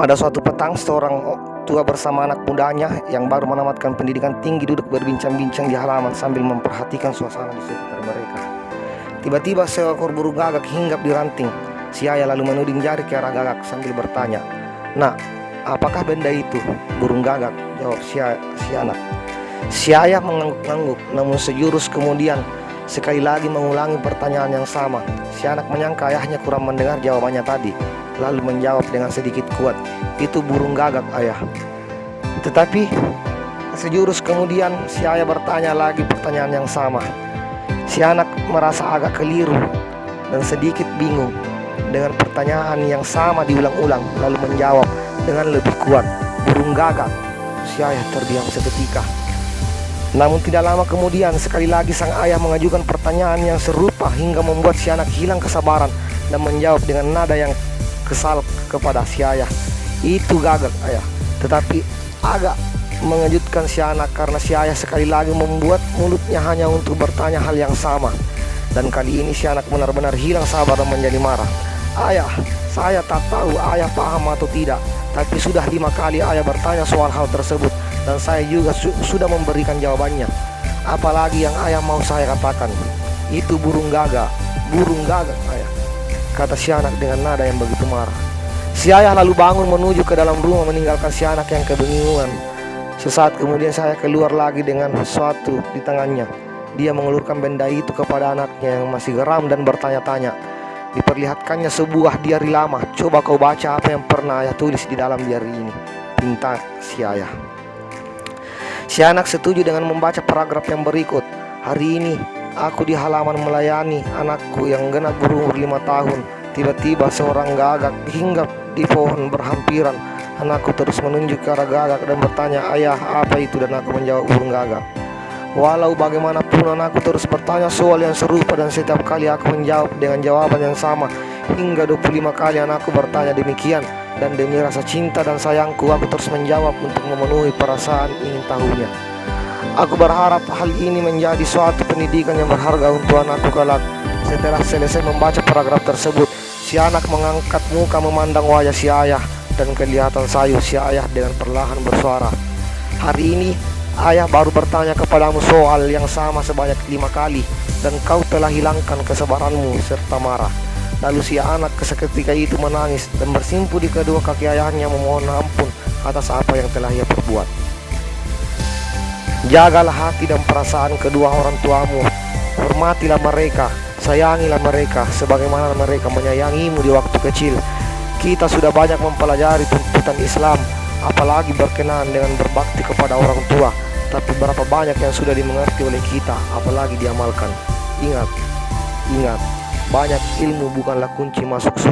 Pada suatu petang, seorang tua bersama anak mudanya yang baru menamatkan pendidikan tinggi duduk berbincang-bincang di halaman sambil memperhatikan suasana di sekitar mereka. Tiba-tiba seekor burung gagak hinggap di ranting. Si ayah lalu menuding jari ke arah gagak sambil bertanya, "Nak, apakah benda itu?" "Burung gagak," jawab si anak. Si ayah mengangguk-angguk, namun sejurus kemudian sekali lagi mengulangi pertanyaan yang sama. Si anak menyangka ayahnya kurang mendengar jawabannya tadi, lalu menjawab dengan sedikit kuat, "Itu burung gagak, ayah." Tetapi sejurus kemudian si ayah bertanya lagi pertanyaan yang sama. Si anak merasa agak keliru dan sedikit bingung dengan pertanyaan yang sama diulang-ulang, lalu menjawab dengan lebih kuat, "Burung gagak." Si ayah terdiam seketika. Namun tidak lama kemudian sekali lagi sang ayah mengajukan pertanyaan yang serupa hingga membuat si anak hilang kesabaran dan menjawab dengan nada yang kesal kepada si ayah, "Itu gagak, ayah." Tetapi agak mengejutkan si anak karena si ayah sekali lagi membuat mulutnya hanya untuk bertanya hal yang sama. Dan kali ini si anak benar-benar hilang sabar dan menjadi marah. "Ayah, saya tak tahu ayah paham atau tidak, tapi sudah 5 kali ayah bertanya soal hal tersebut dan saya juga sudah memberikan jawabannya. Apalagi yang ayah mau saya katakan?" "Itu burung gagak ayah," kata si anak dengan nada yang begitu marah. Si ayah lalu bangun menuju ke dalam rumah meninggalkan si anak yang kebingungan. Sesaat kemudian saya keluar lagi dengan sesuatu di tangannya. Dia mengelurkan benda itu kepada anaknya yang masih geram dan bertanya-tanya. Diperlihatkannya sebuah diari lama. "Coba kau baca apa yang pernah ayah tulis di dalam diari ini," pinta si ayah. Si anak setuju dengan membaca paragraf yang berikut. "Hari ini aku di halaman melayani anakku yang genap berumur 5 tahun. Tiba-tiba seorang gagak hinggap di pohon berhampiran. Anakku terus menunjuk ke arah gagak dan bertanya, 'Ayah, apa itu?' Dan aku menjawab, 'Burung gagak.' Walau bagaimanapun anakku terus bertanya soal yang serupa dan setiap kali aku menjawab dengan jawaban yang sama. Hingga 25 kali anakku bertanya demikian, dan demi rasa cinta dan sayangku aku terus menjawab untuk memenuhi perasaan ingin tahunya. Aku berharap hal ini menjadi suatu pendidikan yang berharga untuk anakku kelak." Setelah selesai membaca paragraf tersebut, si anak mengangkat muka memandang wajah si ayah dan kelihatan sayu. Si ayah dengan perlahan bersuara, "Hari ini ayah baru bertanya kepadamu soal yang sama sebanyak 5 kali dan kau telah hilangkan kesabaranmu serta marah." Lalu si anak seketika itu menangis dan bersimpu di kedua kaki ayahnya memohon ampun atas apa yang telah ia perbuat. Jagalah hati dan perasaan kedua orang tuamu. Hormatilah mereka, sayangilah mereka sebagaimana mereka menyayangimu di waktu kecil. Kita sudah banyak mempelajari tuntutan Islam, apalagi berkenaan dengan berbakti kepada orang tua. Tapi berapa banyak yang sudah dimengerti oleh kita, apalagi diamalkan. Ingat, banyak ilmu bukanlah kunci masuk surga.